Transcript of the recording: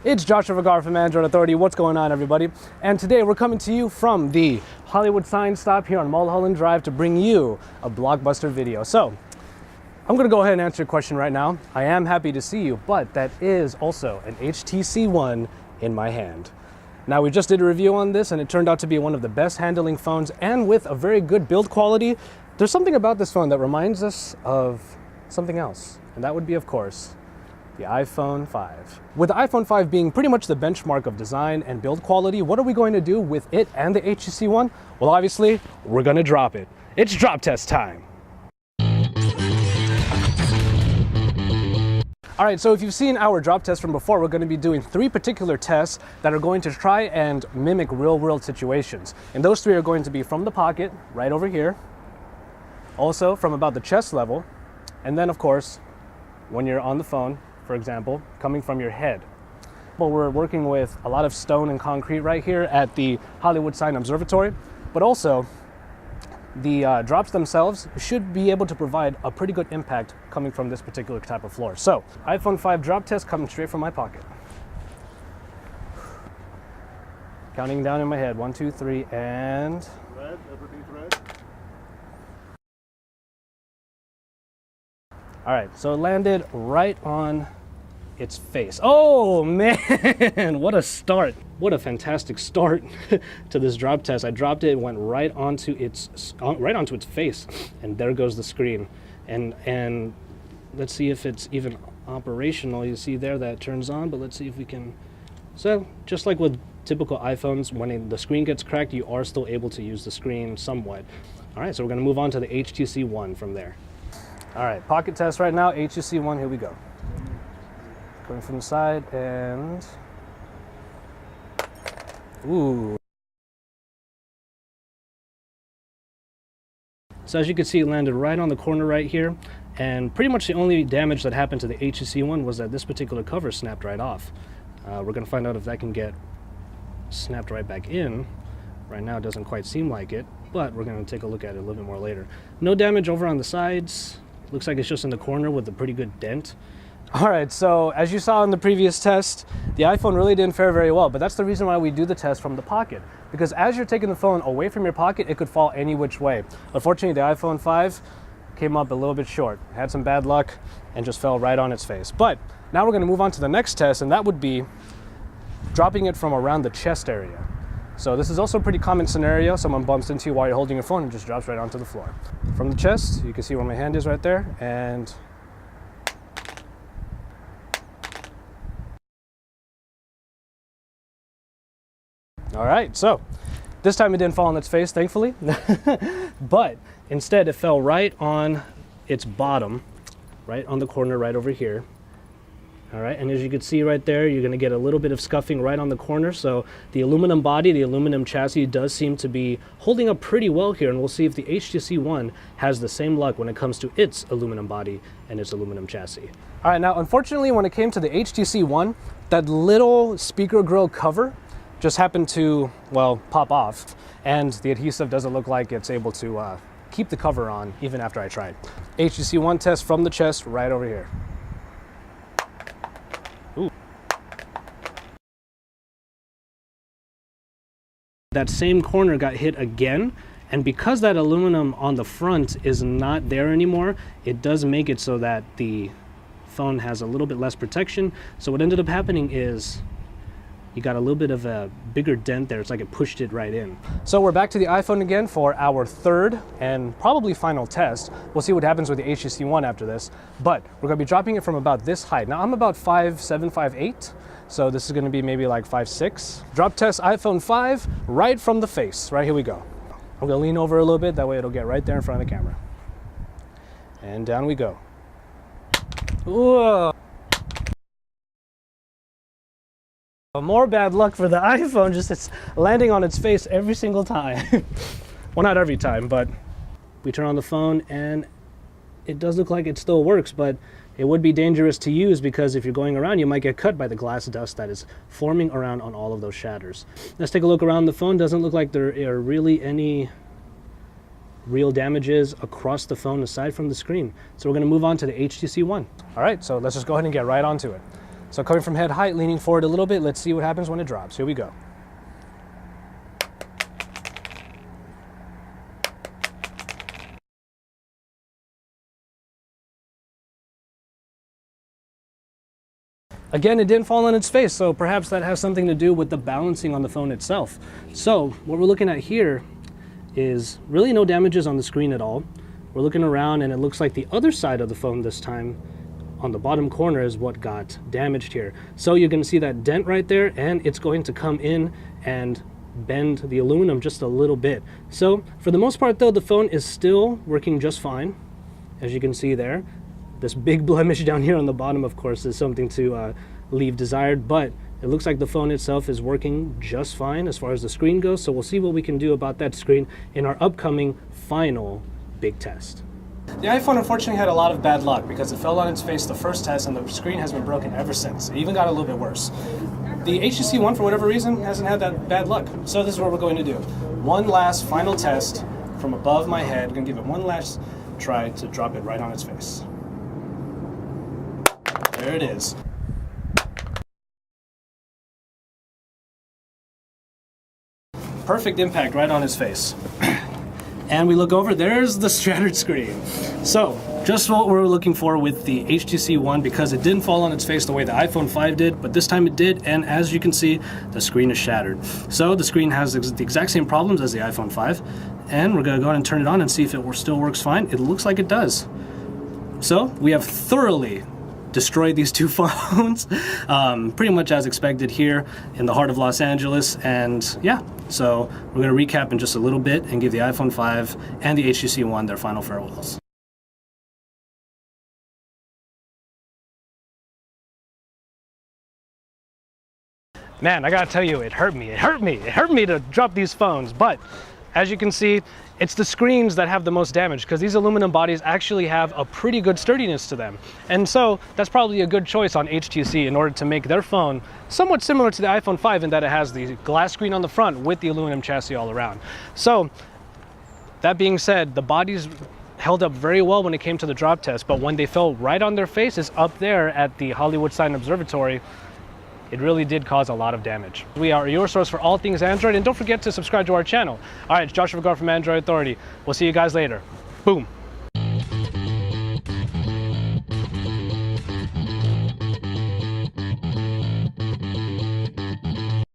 It's Joshua Vergara from Android Authority. What's going on, everybody? And today we're coming to you from the Hollywood sign stop here on Mulholland Drive to bring you a blockbuster video. So, I'm gonna go ahead and answer your question right now. I am happy to see you, but that is also an HTC One in my hand. Now, we just did a review on this and it turned out to be one of the best handling phones and with a very good build quality. There's something about this phone that reminds us of something else, and that would be, of course, the iPhone 5. With the iPhone 5 being pretty much the benchmark of design and build quality, what are we going to do with it and the HTC One? Well, obviously, we're gonna drop it. It's drop test time. All right, so if you've seen our drop test from before, we're gonna be doing 3 particular tests that are going to try and mimic real-world situations. And those 3 are going to be from the pocket, right over here, also from about the chest level, and then, of course, when you're on the phone, for example, coming from your head. Well, we're working with a lot of stone and concrete right here at the Hollywood Sign Observatory, but also the drops themselves should be able to provide a pretty good impact coming from this particular type of floor. So, iPhone 5 drop test coming straight from my pocket. Counting down in my head, 1, 2, 3, and... Red, everything's red. All right, so it landed right on its face. Oh man, what a start. What a fantastic start to this drop test. I dropped it, went right onto its face, and there goes the screen. And let's see if it's even operational. You see there that it turns on, but let's see if we can. So just like with typical iPhones, when the screen gets cracked, you are still able to use the screen somewhat. All right, so we're gonna move on to the HTC One from there. All right, pocket test right now, HTC One, here we go. Going from the side and, ooh. So as you can see, it landed right on the corner right here, and pretty much the only damage that happened to the HTC One was that this particular cover snapped right off. We're gonna find out if that can get snapped right back in. Right now it doesn't quite seem like it, but we're gonna take a look at it a little bit more later. No damage over on the sides. Looks like it's just in the corner with a pretty good dent. All right, so as you saw in the previous test, the iPhone really didn't fare very well, but that's the reason why we do the test from the pocket. Because as you're taking the phone away from your pocket, it could fall any which way. Unfortunately, the iPhone 5 came up a little bit short, had some bad luck, and just fell right on its face. But now we're gonna move on to the next test, and that would be dropping it from around the chest area. So this is also a pretty common scenario. Someone bumps into you while you're holding your phone and just drops right onto the floor. From the chest, you can see where my hand is right there, and all right, so this time it didn't fall on its face, thankfully, but instead it fell right on its bottom, right on the corner right over here. All right, and as you can see right there, you're gonna get a little bit of scuffing right on the corner. So the aluminum body, the aluminum chassis does seem to be holding up pretty well here, and we'll see if the HTC One has the same luck when it comes to its aluminum body and its aluminum chassis. All right, now unfortunately when it came to the HTC One, that little speaker grill cover just happened to, well, pop off, and the adhesive doesn't look like it's able to keep the cover on even after I tried. HTC One test from the chest right over here. Ooh. That same corner got hit again, and because that aluminum on the front is not there anymore, it does make it so that the phone has a little bit less protection. So what ended up happening is you got a little bit of a bigger dent there. It's like it pushed it right in. So we're back to the iPhone again for our third and probably final test. We'll see what happens with the HTC One after this, but we're gonna be dropping it from about this height. Now I'm about 5'7", 5'8", so this is gonna be maybe like 5'6". Drop test iPhone 5 right from the face. Right, here we go. I'm gonna lean over a little bit, that way it'll get right there in front of the camera. And down we go. Whoa. More bad luck for the iPhone, just it's landing on its face every single time. Well, not every time, but we turn on the phone and it does look like it still works, but it would be dangerous to use because if you're going around, you might get cut by the glass dust that is forming around on all of those shatters. Let's take a look around the phone. Doesn't look like there are really any real damages across the phone aside from the screen. So we're going to move on to the HTC One. All right, so let's just go ahead and get right onto it. So coming from head height, leaning forward a little bit, let's see what happens when it drops. Here we go. Again, it didn't fall on its face, so perhaps that has something to do with the balancing on the phone itself. So what we're looking at here is really no damages on the screen at all. We're looking around and it looks like the other side of the phone this time on the bottom corner is what got damaged here. So you're going to see that dent right there, and it's going to come in and bend the aluminum just a little bit. So for the most part though, the phone is still working just fine, as you can see there. This big blemish down here on the bottom, of course, is something to leave desired, but it looks like the phone itself is working just fine as far as the screen goes. So we'll see what we can do about that screen in our upcoming final big test. The iPhone unfortunately had a lot of bad luck because it fell on its face the first test and the screen has been broken ever since. It even got a little bit worse. The HTC One, for whatever reason, hasn't had that bad luck. So this is what we're going to do. One last final test from above my head. I'm going to give it one last try to drop it right on its face. There it is. Perfect impact right on his face. And we look over, there's the shattered screen. So, just what we're looking for with the HTC One, because it didn't fall on its face the way the iPhone 5 did, but this time it did, and as you can see, the screen is shattered. So the screen has the exact same problems as the iPhone 5, and we're gonna go ahead and turn it on and see if it still works fine. It looks like it does. So, we have thoroughly destroyed these two phones, pretty much as expected here in the heart of Los Angeles. And yeah, so we're going to recap in just a little bit and give the iPhone 5 and the HTC One their final farewells. Man, I gotta tell you, it hurt me to drop these phones, but as you can see, it's the screens that have the most damage because these aluminum bodies actually have a pretty good sturdiness to them. And so that's probably a good choice on HTC in order to make their phone somewhat similar to the iPhone 5 in that it has the glass screen on the front with the aluminum chassis all around. So that being said, the bodies held up very well when it came to the drop test, but when they fell right on their faces up there at the Hollywood Sign Observatory, it really did cause a lot of damage. We are your source for all things Android, and don't forget to subscribe to our channel. All right, it's Joshua Vergara from Android Authority. We'll see you guys later. Boom.